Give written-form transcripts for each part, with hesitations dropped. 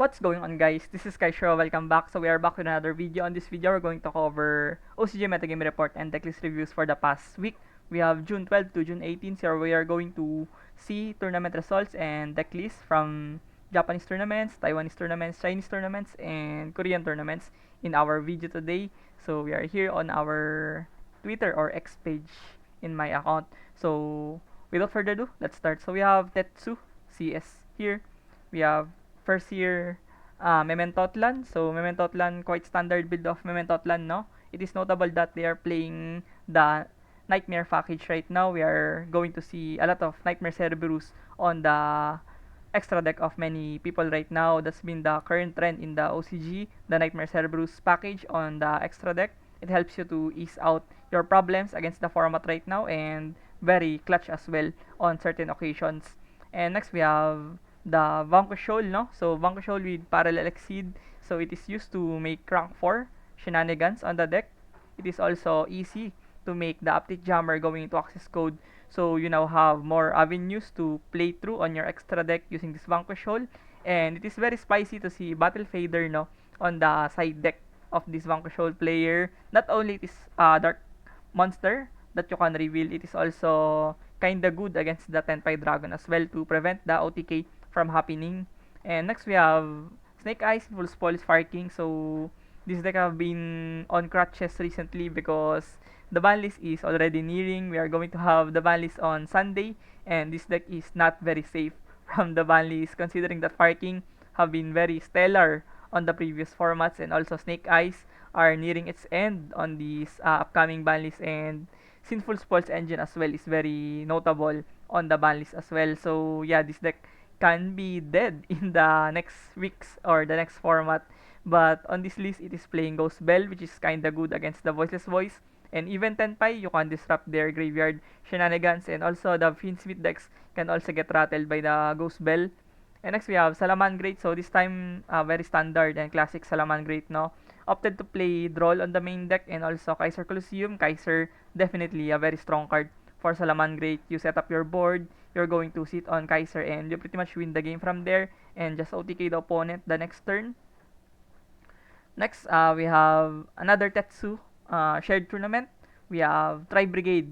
What's going on, guys? This is Kaishro. Welcome back. So we are back with another video. On this video, we're going to cover OCG Metagame report and decklist reviews for the past week. We have June 12 to June 18. So we are going to see tournament results and decklist from Japanese tournaments, Taiwanese tournaments, Chinese tournaments, and Korean tournaments in our video today. So we are here on our Twitter or X page in my account. So without further ado, let's start. So we have Tetsu CS here. We have first year Mementotlan. So Mementotlan, quite standard build of Mementotlan, no? It is notable that they are playing the Nightmare package right now. We are going to see a lot of Nightmare Cerberus on the extra deck of many people right now. That's been the current trend in the OCG, the Nightmare Cerberus package on the extra deck. It helps you to ease out your problems against the format right now and very clutch as well on certain occasions. And next we have the Vanquish Shoal, no? So Vanquish Shoal with Parallel Exceed. So it is used to make rank 4 shenanigans on the deck. It is also easy to make the Update Jammer going into access code. So you now have more avenues to play through on your extra deck using this Vanquish Shoal. And it is very spicy to see Battle Fader, no? On the side deck of this Vanquish Shoal player. Not only it is Dark Monster that you can reveal, it is also kinda good against the Tenpai Dragon as well to prevent the OTK from happening. And next we have Snake Eyes, Full Spoils Fire King. So this deck have been on crutches recently because the ban list is already nearing. We are going to have the ban list on Sunday, and this deck is not very safe from the ban list considering that Fire King have been very stellar on the previous formats, and also Snake Eyes are nearing its end on these upcoming ban list, and Sinful Spoils Engine as well is very notable on the ban list as well. So yeah, this deck can be dead in the next weeks or the next format. But on this list, it is playing Ghost Bell, which is kinda good against the Voiceless Voice. And even Tenpai, you can disrupt their graveyard shenanigans. And also, the Fiendsmith decks can also get rattled by the Ghost Bell. And next, we have Salamangreat. So this time, very standard and classic Salamangreat, no? Opted to play Droll on the main deck and also Kaiser Colosseum. Kaiser, definitely a very strong card for Salamangreat. You set up your board, you're going to sit on Kaiser and you pretty much win the game from there and just OTK the opponent the next turn. Next, we have another Tetsu shared tournament. We have Tri Brigade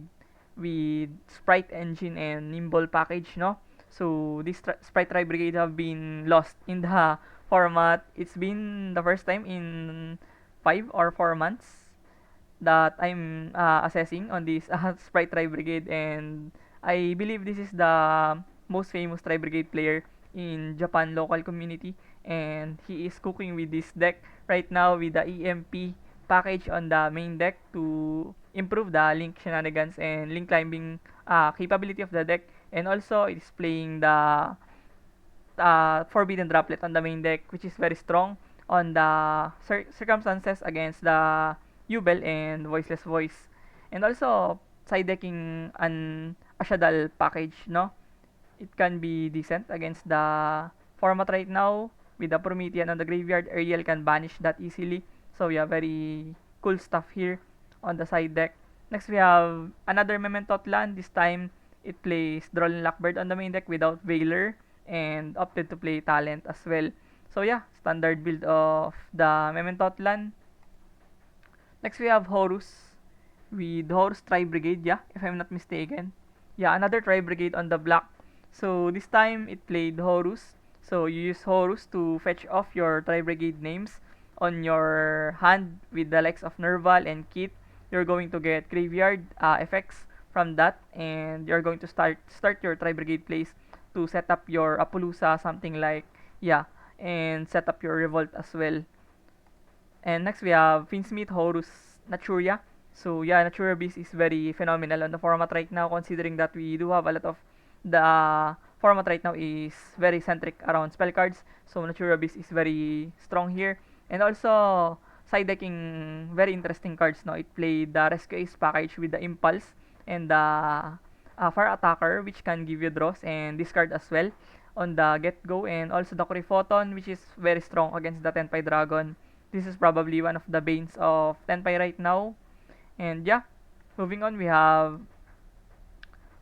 with Sprite Engine and Nimble package, no? So this Sprite Tri Brigade have been lost in the format. It's been the first time in 5 or 4 months that I'm assessing on this Sprite Tri Brigade, and I believe this is the most famous Tri Brigade player in Japan local community, and he is cooking with this deck right now with the EMP package on the main deck to improve the link shenanigans and link climbing capability of the deck, and also it is playing the Forbidden Droplet on the main deck, which is very strong on the circumstances against the Yubel and Voiceless Voice. And also, side decking an Ashadal package, no? It can be decent against the format right now. With the Promethean on the graveyard, Ariel can banish that easily. So yeah, very cool stuff here on the side deck. Next, we have another Mementotlan. This time, it plays Droll and Lockbird on the main deck without Veiler and opted to play Talent as well. So yeah, standard build of the Mementotlan. Next, we have Horus with Horus Tri Brigade, yeah, if I'm not mistaken. Yeah, another Tri Brigade on the block. So this time, it played Horus. So you use Horus to fetch off your Tri Brigade names on your hand with the likes of Nerval and Kit. You're going to get graveyard effects from that, and you're going to start your Tri Brigade plays to set up your Appaloosa, something like, yeah, and set up your Revolt as well. And next we have Finsmith, Horus, Naturia. So yeah, Naturia Beast is very phenomenal on the format right now, considering that we do have a lot of the format right now is very centric around spell cards. So Naturia Beast is very strong here. And also side decking very interesting cards, no? It played the Rescue Ace package with the Impulse and the Fire Attacker, which can give you draws and discard as well on the get-go, and also the Photon, which is very strong against the Tenpai Dragon. This is probably one of the banes of Tenpai right now. And yeah, moving on, we have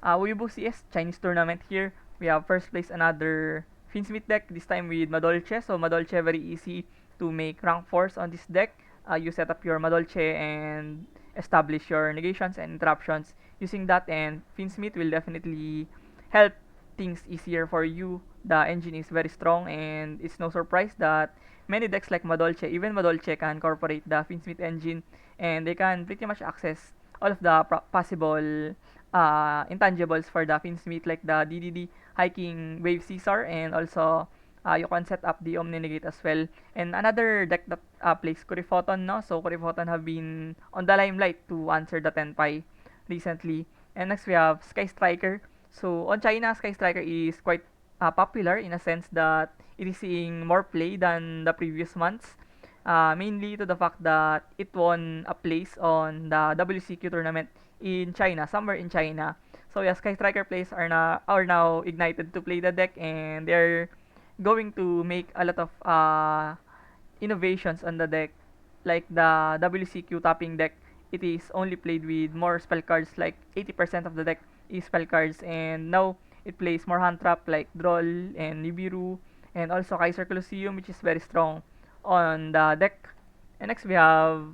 Weibo CS Chinese tournament here. We have first place another Finsmith deck, this time with Madolche. So Madolche, very easy to make rank 4s on this deck. You set up your Madolche and establish your negations and interruptions using that, and Finsmith will definitely help things easier for you. The engine is very strong, and it's no surprise that many decks like Madolche, even Madolche, can incorporate the Finsmith engine, and they can pretty much access all of the possible intangibles for the Finsmith, like the DDD Hiking Wave Caesar, and also you can set up the Omni Negate as well. And another deck that plays Kurifoton, no? So Kurifoton have been on the limelight to answer the Tenpai recently. And next we have Sky Striker. So on China, Sky Striker is quite popular in a sense that it is seeing more play than the previous months. Mainly to the fact that it won a place on the WCQ tournament in China, somewhere in China. So yeah, Sky Striker players are now ignited to play the deck, and they're going to make a lot of innovations on the deck. Like the WCQ tapping deck, it is only played with more spell cards, like 80% of the deck is spell cards, and now it plays more hand trap like Droll and Nibiru, and also Kaiser Colosseum, which is very strong on the deck. And next we have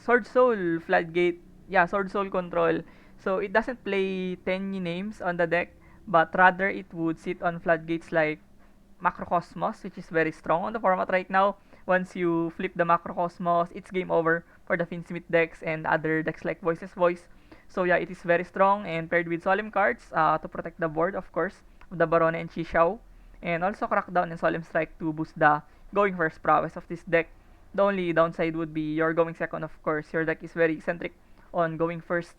Sword Soul Floodgate. Yeah, Sword Soul Control. So it doesn't play 10 names on the deck, but rather it would sit on floodgates like Macrocosmos, which is very strong on the format right now. Once you flip the Macrocosmos, it's game over for the Finsmith decks and other decks like Voices Voice. So yeah, it is very strong, and paired with Solemn cards to protect the board, of course, of the Barone and Chixiao. And also Crackdown and Solemn Strike to boost the going first prowess of this deck. The only downside would be you're going second, of course. Your deck is very eccentric on going first.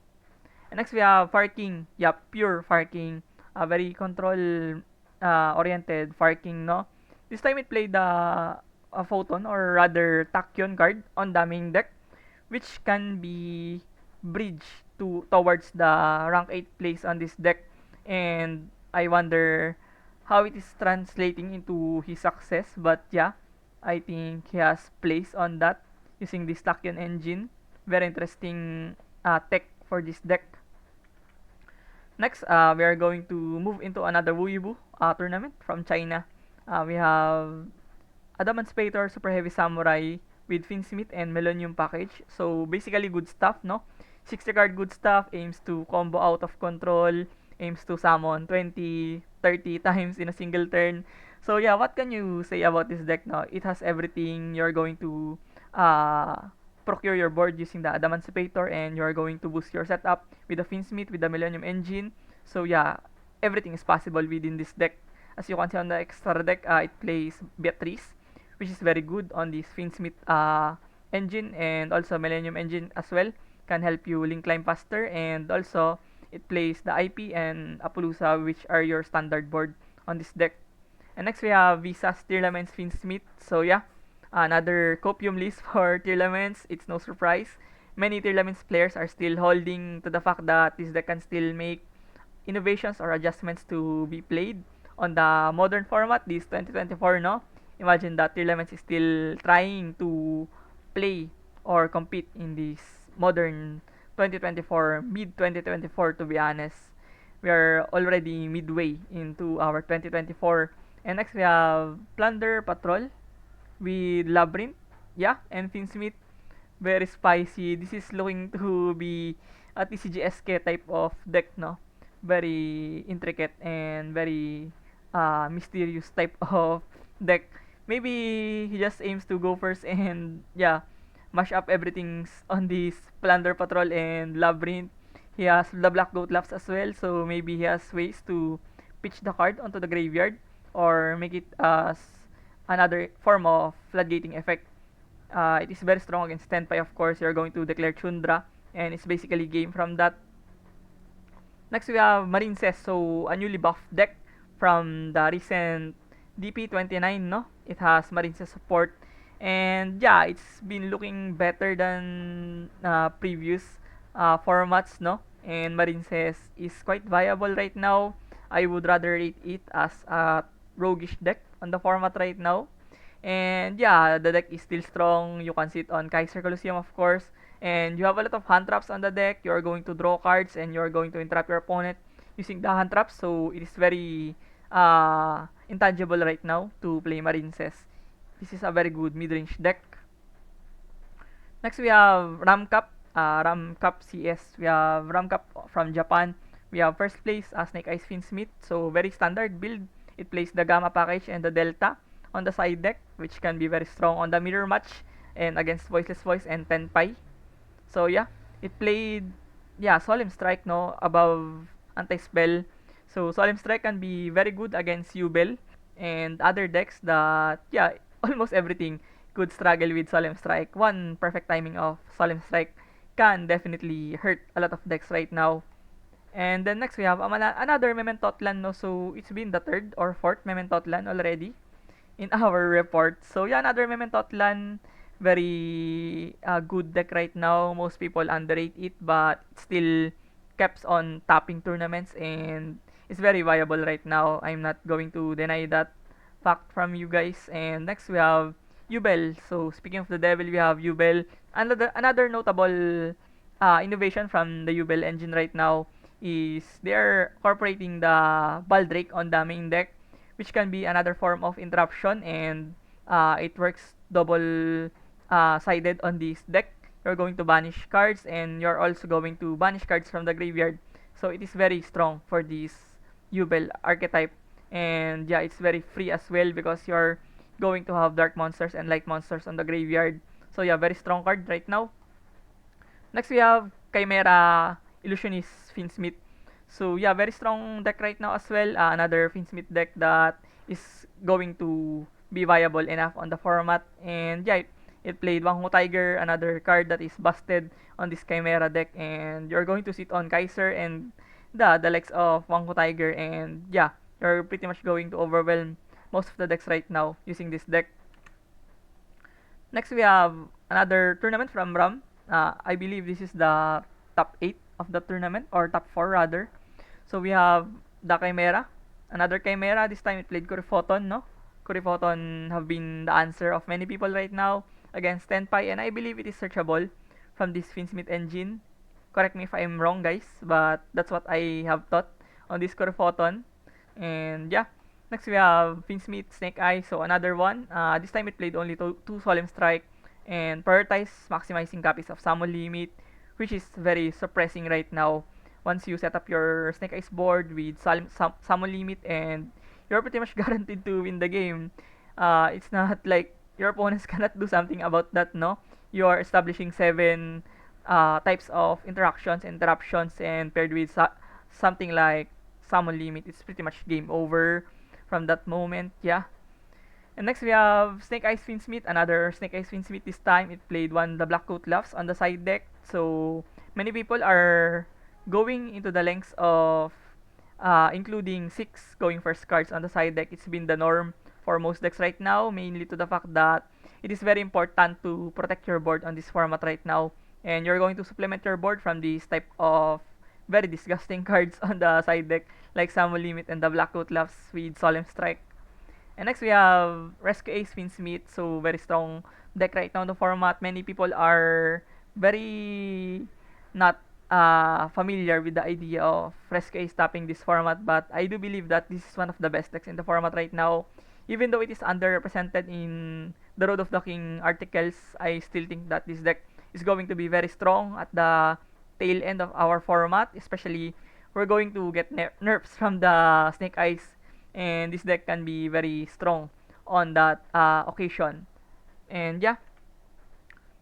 And next we have Fire King. Yeah, pure Fire King. Very control oriented Fire King, no? This time it played a Photon, or rather Tachyon card on the main deck, which can be bridged towards the rank 8 place on this deck. And I wonder how it is translating into his success, but yeah, I think he has place on that using this Tachyon engine. Very interesting tech for this deck. Next, we are going to move into another Wuyibu tournament from China. We have Adamant Spator, Super Heavy Samurai with Finsmith and Melonium package. So basically good stuff, no? 60 card good stuff, aims to combo out of control, aims to summon 20, 30 times in a single turn. So yeah, what can you say about this deck, no? It has everything. You're going to procure your board using the Adamantipator, and you're going to boost your setup with the Finsmith with the Millennium Engine. So yeah, everything is possible within this deck. As you can see on the extra deck, it plays Beatrice, which is very good on this Finsmith engine, and also Millennium Engine as well. Can help you link climb faster, and also it plays the IP and Appaloosa, which are your standard board on this deck. And next we have Visa's Tearlaments Finsmith. So yeah, another copium list for Tearlaments. It's no surprise. Many Tearlaments players are still holding to the fact that this deck can still make innovations or adjustments to be played on the modern format, this 2024, no? Imagine that Tearlaments is still trying to play or compete in this modern 2024, mid 2024, to be honest. We are already midway into our 2024. And next we have Plunder Patrol with Labyrinth. Yeah, and Finsmith. Very spicy. This is looking to be a TCGSK type of deck, no? Very intricate and very mysterious type of deck. Maybe he just aims to go first and yeah, mash up everything on this Plunder Patrol and Labyrinth. He has the Black Goat Laps as well, so maybe he has ways to pitch the card onto the graveyard or make it as another form of floodgating effect. It is very strong against Tenpai, of course. You're going to declare Chundra, and it's basically game from that. Next, we have Marine Cess, so a newly buffed deck from the recent DP29, no? It has Marine Cess support, and yeah, it's been looking better than previous formats, no? And Marine Cess is quite viable right now. I would rather rate it as a roguish deck on the format right now. And yeah, the deck is still strong. You can sit on Kaiser Colosseum, of course. And you have a lot of hand traps on the deck. You're going to draw cards and you're going to entrap your opponent using the hand traps. So it is very intangible right now to play Marinces. This is a very good mid-range deck. Next we have Ram Cup CS. We have Ram Cup from Japan. We have first place Snake Eyes Finsmith. So very standard build. It plays the Gamma package and the Delta on the side deck, which can be very strong on the mirror match and against Voiceless Voice and Tenpai. So yeah, it played Solemn Strike no above anti-spell. So Solemn Strike can be very good against Yubel and other decks that almost everything could struggle with Solemn Strike. One perfect timing of Solemn Strike can definitely hurt a lot of decks right now. And then next we have another Mementotlan no, so it's been the third or fourth Mementotlan already in our report. So yeah, another Mementotlan, very good deck right now. Most people underrate it, but it still keeps on topping tournaments and it's very viable right now. I'm not going to deny that fact from you guys. And next we have Ubel. So speaking of the devil, we have Ubel. Another notable innovation from the Ubel engine right now is they're incorporating the Baldrake on the main deck, which can be another form of interruption, and it works double sided on this deck. You're going to banish cards and you're also going to banish cards from the graveyard, so it is very strong for this Yubel archetype. And yeah, it's very free as well because you're going to have dark monsters and light monsters on the graveyard. So yeah, very strong card right now. Next we have Chimera Illusionist Finsmith. So yeah, very strong deck right now as well. Another Finsmith deck that is going to be viable enough on the format. And yeah, it played Wanghu Tiger, another card that is busted on this Chimera deck. And you're going to sit on Kaiser and the likes of Wanghu Tiger. And yeah, you're pretty much going to overwhelm most of the decks right now using this deck. Next, we have another tournament from Ram. I believe this is the top 8 of the tournament, or top 4 rather. So we have the Chimera. Another Chimera. This time it played Kurifoton, no? Kurifoton have been the answer of many people right now against Tenpai, and I believe it is searchable from this Finsmith engine. Correct me if I'm wrong, guys, but that's what I have thought on this Kurifoton. And yeah, next we have Finsmith Snake Eye, so another one. This time it played only two Solemn Strike and prioritize maximizing copies of Summon Limit, which is very suppressing right now. Once you set up your Snake Eyes board with Summon Limit, and you're pretty much guaranteed to win the game. It's not like your opponents cannot do something about that, no? You are establishing 7 types of interruptions, and paired with something like Summon Limit, it's pretty much game over from that moment, yeah. And next we have Snake Eyes Finsmith, another Snake Eyes Finsmith. This time it played one the Black Coat Luffs on the side deck. So many people are going into the lengths of including 6 going first cards on the side deck. It's been the norm for most decks right now, mainly to the fact that it is very important to protect your board on this format right now. And you're going to supplement your board from these type of very disgusting cards on the side deck, like Summon Limit and the Black Coat Luffs with Solemn Strike. And next we have Rescue Ace Finsmith, so very strong deck right now in the format. Many people are very not familiar with the idea of Rescue Ace tapping this format, but I do believe that this is one of the best decks in the format right now. Even though it is underrepresented in the Road of the King articles, I still think that this deck is going to be very strong at the tail end of our format. Especially, we're going to get nerfs from the Snake Eyes, and this deck can be very strong on that occasion. And yeah,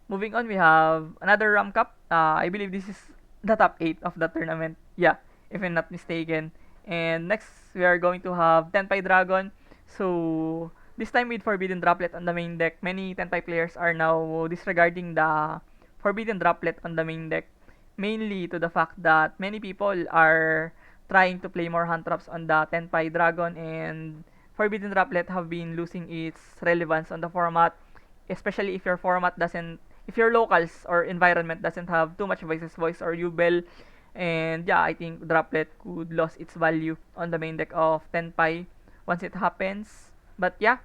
moving on, we have another Ram Cup. I believe this is the top 8 of the tournament. Yeah, if I'm not mistaken. And next, we are going to have Tenpai Dragon. So, this time with Forbidden Droplet on the main deck, many Tenpai players are now disregarding the Forbidden Droplet on the main deck. Mainly to the fact that many people are trying to play more hand traps on the Tenpai Dragon, and Forbidden Droplet have been losing its relevance on the format, especially if your locals or environment doesn't have too much voice or Ubel. And yeah, I think Droplet could lose its value on the main deck of Tenpai once it happens. But yeah,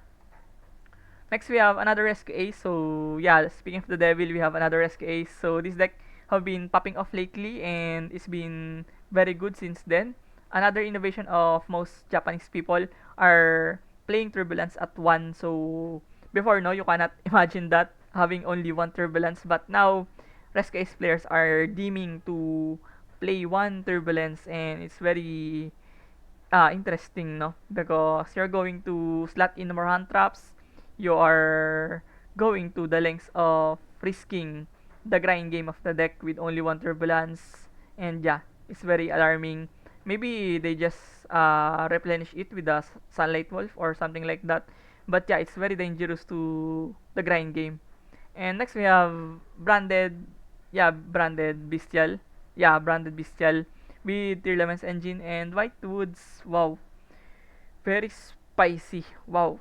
next we have another Rescue Ace. So yeah, speaking of the devil, we have another Rescue Ace. So this deck have been popping off lately and it's been very good since then. Another innovation of most Japanese people are playing Turbulence at 1. So before, no, you cannot imagine that having only one Turbulence, but now Rescue Ace players are deeming to play one Turbulence, and it's very interesting, no? Because you're going to slot in more hand traps, you are going to the lengths of risking the grind game of the deck with only one Turbulence, and yeah, it's very alarming. Maybe they just replenish it with a Sunlight Wolf or something like that, but yeah, it's very dangerous to the grind game. And next we have branded, branded Bestial with Tearlaments Engine and White Woods. Wow, very spicy. Wow.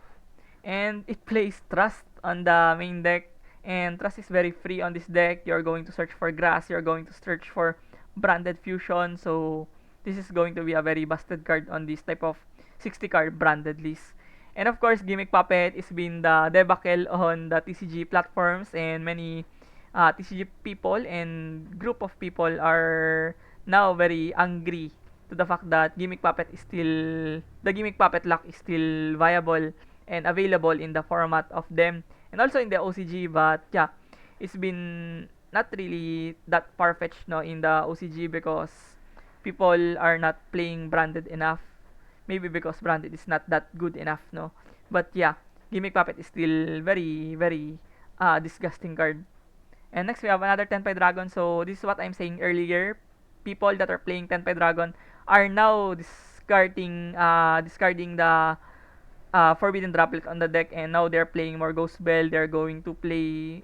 And it plays Trust on the main deck, and Trust is very free on this deck. You're going to search for grass, you're going to search for branded fusion, so this is going to be a very busted card on this type of 60 card branded list. And of course, Gimmick Puppet is been the debacle on the TCG platforms, and many TCG people and group of people are now very angry to the fact that the Gimmick Puppet lock is still viable and available in the format of them and also in the OCG. But yeah, it's been not really that far-fetched, no, in the OCG because people are not playing branded enough. Maybe because branded is not that good enough, no. But yeah, Gimmick Puppet is still very very disgusting card. And next we have another Tenpai Dragon. So this is what I'm saying earlier. People that are playing Tenpai Dragon are now discarding the Forbidden Droplet on the deck, and now they're playing more Ghost Bell. They're going to play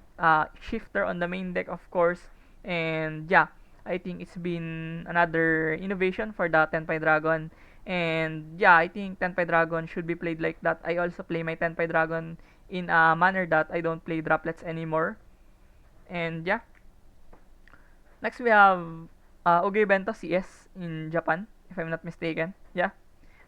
Shifter on the main deck, of course. And yeah, I think it's been another innovation for the Tenpai Dragon. And yeah, I think Tenpai Dragon should be played like that. I also play my Tenpai Dragon in a manner that I don't play droplets anymore. And yeah, next we have Oge Bento CS in Japan, if I'm not mistaken. Yeah,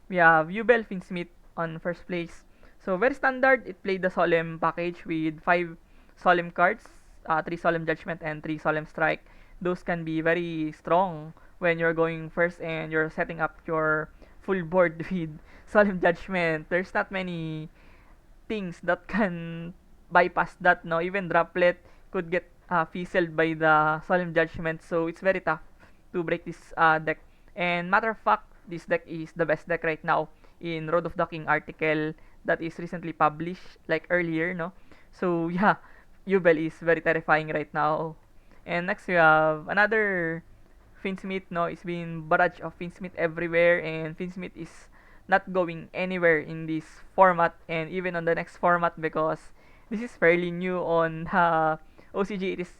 we have Yubel Finsmith on first place. So very standard. It played the Solemn package with 5 Solemn cards, 3 Solemn Judgment and 3 Solemn Strike. Those can be very strong when you're going first and you're setting up your full board with Solemn Judgment. There's not many things that can bypass that, no. Even droplet could get fizzled by the solemn judgment, so it's very tough to break this deck. And matter of fact, this deck is the best deck right now in Road of the King article that is recently published like earlier, no. So yeah, Yubel is very terrifying right now. And next we have another Finsmith, no. It's been barrage of Finsmith everywhere, and Finsmith is not going anywhere in this format and even on the next format because this is fairly new on the OCG. It is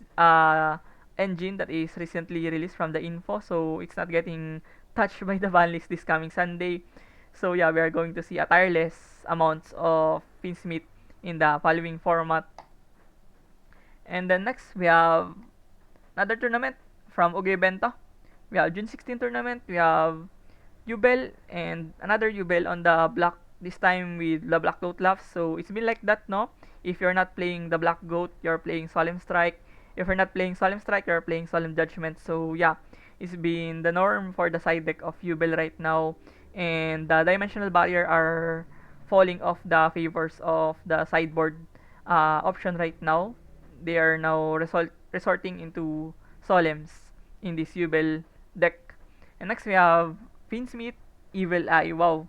engine that is recently released from the info, so it's not getting touched by the ban list this coming Sunday. So yeah, we are going to see a tireless amounts of Finsmith in the following format. And then next we have another tournament from Oge Bento. We have June 16 tournament. We have Yubel and another Yubel on the block, this time with the Black Goat Laughs. So it's been like that, no? If you're not playing the Black Goat, you're playing Solemn Strike. If you're not playing Solemn Strike, you're playing Solemn Judgment. So yeah, it's been the norm for the side deck of Yubel right now. And the Dimensional Barrier are falling off the favors of the sideboard option right now. They are now resorting into Solemns in this Yubel deck. And next we have Finsmith, Evil Eye. Wow,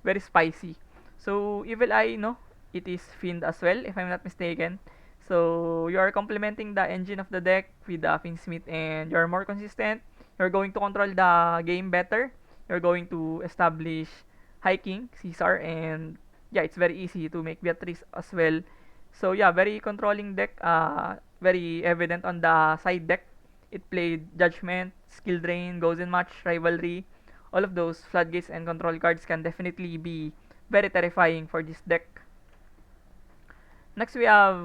very spicy. So Evil Eye, no, it is Fiend as well, if I'm not mistaken. So you are complementing the engine of the deck with the Finsmith, and you're more consistent. You're going to control the game better. You're going to establish Hiking, Caesar, and yeah, it's very easy to make Beatrice as well. So yeah, very controlling deck. Very evident on the side deck. It played Judgment, Skill Drain, Goes in Match, Rivalry. All of those floodgates and control cards can definitely be very terrifying for this deck. Next we have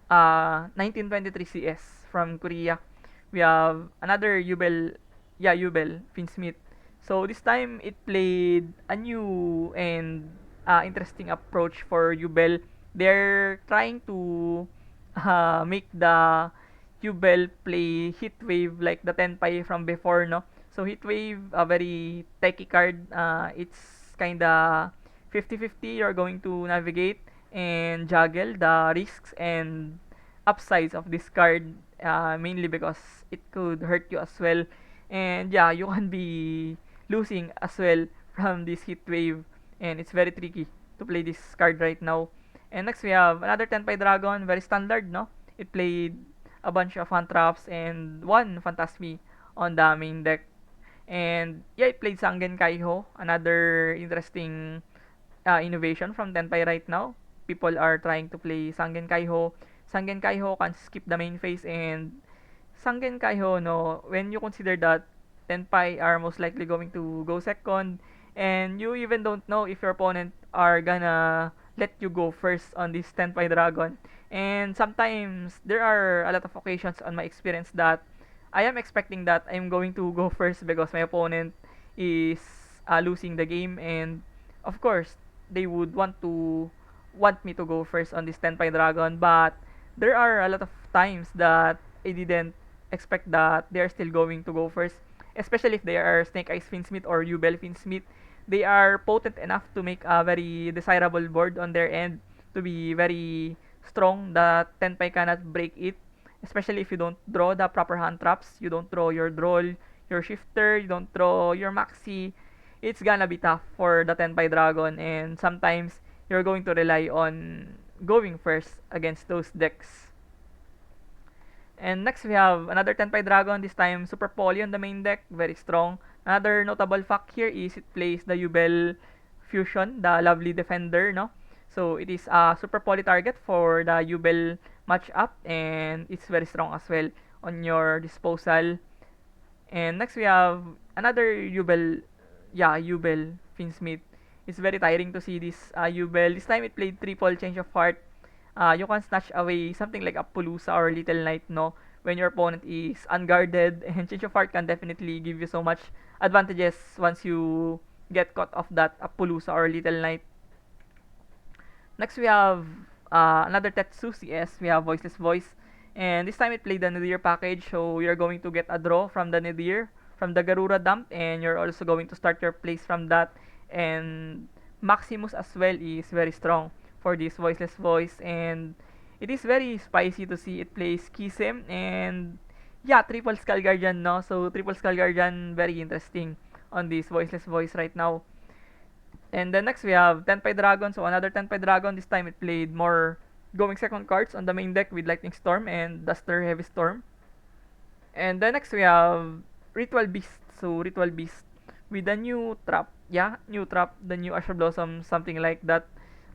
1923 CS from Korea. We have another Yubel Finsmith. So this time it played a new and interesting approach for Yubel. They're trying to make the Yubel play Heatwave like the Tenpai from before, no? So Heatwave, a very techy card. It's kinda 50-50, you're going to navigate and juggle the risks and upsides of this card, mainly because it could hurt you as well. And yeah, you can be losing as well from this heat wave, and it's very tricky to play this card right now. And next we have another Tenpai Dragon, very standard, no? It played a bunch of hand traps and one Phantasmi on the main deck. And yeah, it played Sangen Kaiho, another interesting innovation from Tenpai right now. People are trying to play Sangen Kaiho. Sangen Kaiho can skip the main phase, and Sangen Kaiho, no, when you consider that Tenpai are most likely going to go second, and you even don't know if your opponent are gonna let you go first on this Tenpai Dragon. And sometimes there are a lot of occasions on my experience that I am expecting that I'm going to go first because my opponent is losing the game, and of course they would want me to go first on this Tenpai Dragon. But there are a lot of times that I didn't expect that they're still going to go first, especially if they are Snake Eyes Finsmith or Yubel Finsmith. They are potent enough to make a very desirable board on their end, to be very strong that Tenpai cannot break it, especially if you don't draw the proper hand traps, you don't draw your Droll, your Shifter, you don't draw your Maxi. It's gonna be tough for the Tenpai Dragon, and sometimes you're going to rely on going first against those decks. And next we have another Tenpai Dragon, this time Super Poly on the main deck, very strong. Another notable fact here is it plays the Yubel Fusion, the lovely defender, no? So it is a Super Poly target for the Yubel matchup, and it's very strong as well on your disposal. And next we have another Yubel, yeah, Yubel Finsmith. It's very tiring to see this Yubel. This time it played triple change of heart. You can snatch away something like Appaloosa or Little Knight, no, when your opponent is unguarded. And change of heart can definitely give you so much advantages once you get caught off that Appaloosa or Little Knight. Next we have another Tetsu CS. We have Voiceless Voice. And this time it played the Nadir package, so you're going to get a draw from the Nadir, from the Garura dump, and you're also going to start your plays from that. And Maximus as well is very strong for this Voiceless Voice, and it is very spicy to see it plays Kisem, and yeah, triple Skull Guardian, no? So triple Skull Guardian, very interesting on this Voiceless Voice right now. And then next we have Tenpai Dragon. So another Tenpai Dragon. This time it played more going second cards on the main deck with Lightning Storm and Duster Heavy Storm. And then next we have Ritual Beast. So Ritual Beast with the new trap. Yeah, new trap, the new Asher Blossom, something like that.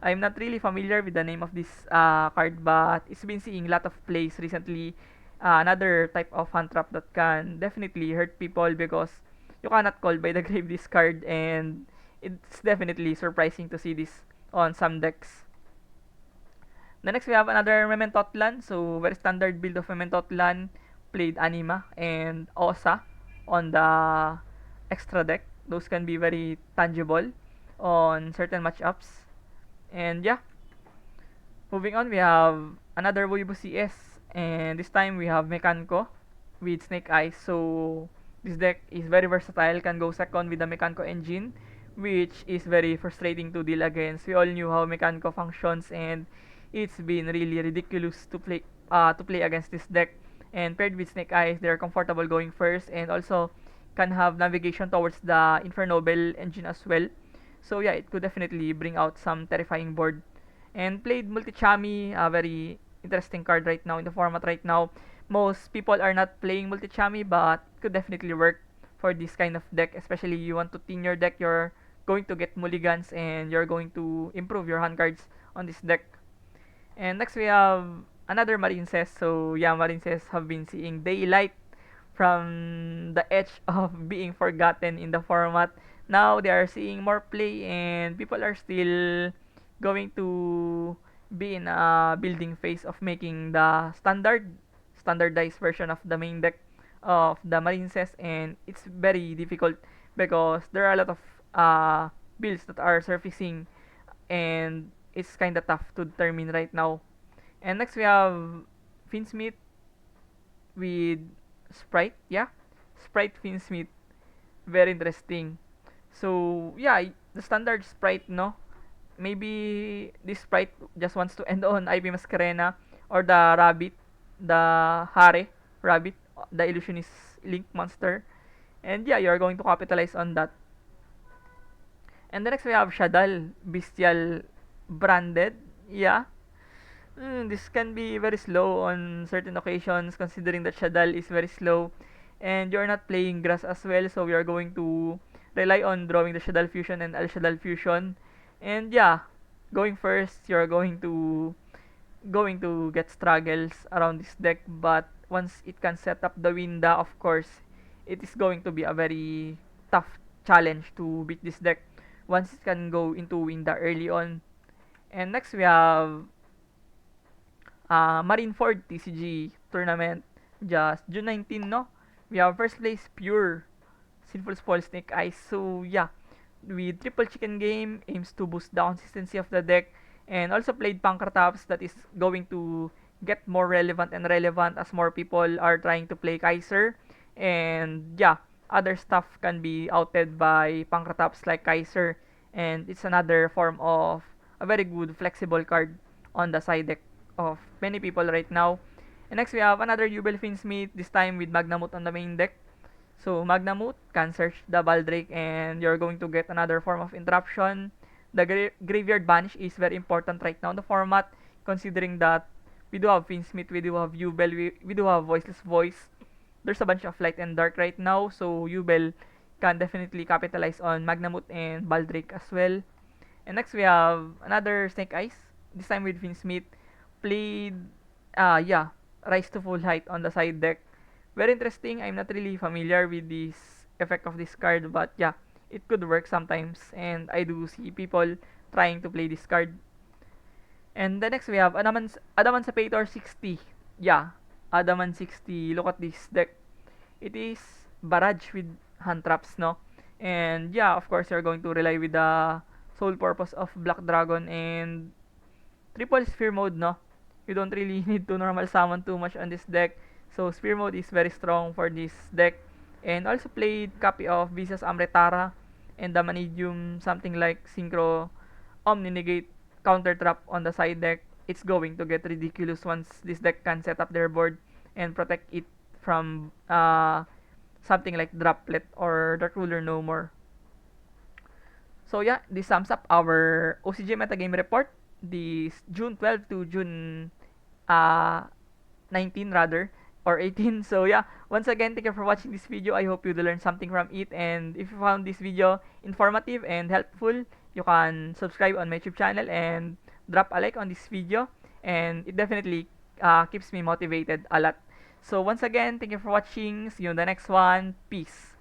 I'm not really familiar with the name of this card, but it's been seeing a lot of plays recently. Another type of hand trap that can definitely hurt people because you cannot call by the grave this card, and it's definitely surprising to see this on some decks. The next we have another Mementotlan, so very standard build of Mementotlan, played Anima and Osa on the extra deck. Those can be very tangible on certain matchups. And yeah, moving on, we have another Weibo CS, and this time we have Mekanko with Snake Eyes. So this deck is very versatile, can go second with the Mekanko engine, which is very frustrating to deal against. We all knew how Mekanko functions, and it's been really ridiculous to play against this deck. And paired with Snake Eyes, they're comfortable going first, and also can have navigation towards the Infernobel engine as well. So yeah, it could definitely bring out some terrifying board. And played Multichami, a very interesting card right now in the format right now. Most people are not playing Multichami, but could definitely work for this kind of deck, especially you want to thin your deck, you're going to get mulligans and you're going to improve your hand cards on this deck. And next we have another Marinces. So yeah, Marinces have been seeing daylight from the edge of being forgotten in the format. Now they are seeing more play, and people are still going to be in a building phase of making the standardized version of the main deck of the Marinces, and it's very difficult because there are a lot of builds that are surfacing, and it's kind of tough to determine right now. And next we have Finsmith with Sprite. Yeah, Sprite Finsmith, very interesting. So yeah, the standard Sprite, no, maybe this sprite just wants to end on IP Mascarena or the rabbit, the Hare rabbit, the illusionist link monster. And yeah, you're going to capitalize on that. And the next we have Shadal, Bestial branded. Yeah. This can be very slow on certain occasions considering that Shadal is very slow and you're not playing grass as well, so we are going to rely on drawing the Shadal Fusion and Al Shadal Fusion. And yeah, going first, you're going to get struggles around this deck, but once it can set up the Winda, of course, it is going to be a very tough challenge to beat this deck once it can go into Winda early on. And next we have Marineford TCG tournament, just June 19, no? We have first place Pure, Sinful Spoil Snake Eyes. So yeah, with triple chicken game aims to boost the consistency of the deck and also played Pankrataps that is going to get more relevant and relevant as more people are trying to play Kaiser. And yeah, other stuff can be outed by Pankrataps like Kaiser, and it's another form of a very good flexible card on the side deck of many people right now. And next we have another Jubel Finsmith, this time with Magnamut on the main deck. So Magnamut can search the Baldrake and you're going to get another form of interruption. The Graveyard Banish is very important right now in the format, considering that we do have Finsmith, we do have Jubel, we do have Voiceless Voice. There's a bunch of light and dark right now, so Jubel can definitely capitalize on Magnamut and Baldrake as well. And next we have another Snake Eyes, this time with Finsmith. Played, yeah, Rise to Full Height on the side deck. Very interesting. I'm not really familiar with this effect of this card, but yeah, it could work sometimes, and I do see people trying to play this card. And the next we have Adamansapator 60. Yeah, Adaman 60. Look at this deck. It is Barrage with hand traps, no? And yeah, of course, you're going to rely with the sole purpose of Black Dragon and triple Sphere mode, no? You don't really need to normal summon too much on this deck. So Sphere mode is very strong for this deck. And also played copy of Visas Amretara and the Manidium, something like Synchro Omni Negate Counter Trap on the side deck. It's going to get ridiculous once this deck can set up their board and protect it from something like Droplet or Dark Ruler no more. So yeah, this sums up our OCG metagame report, this June 12 to June uh, 19 rather, or 18. So yeah, once again, thank you for watching this video. I hope you learned something from it, and if you found this video informative and helpful, you can subscribe on my YouTube channel and drop a like on this video, and it definitely keeps me motivated a lot. So once again, thank you for watching. See you in the next one. Peace.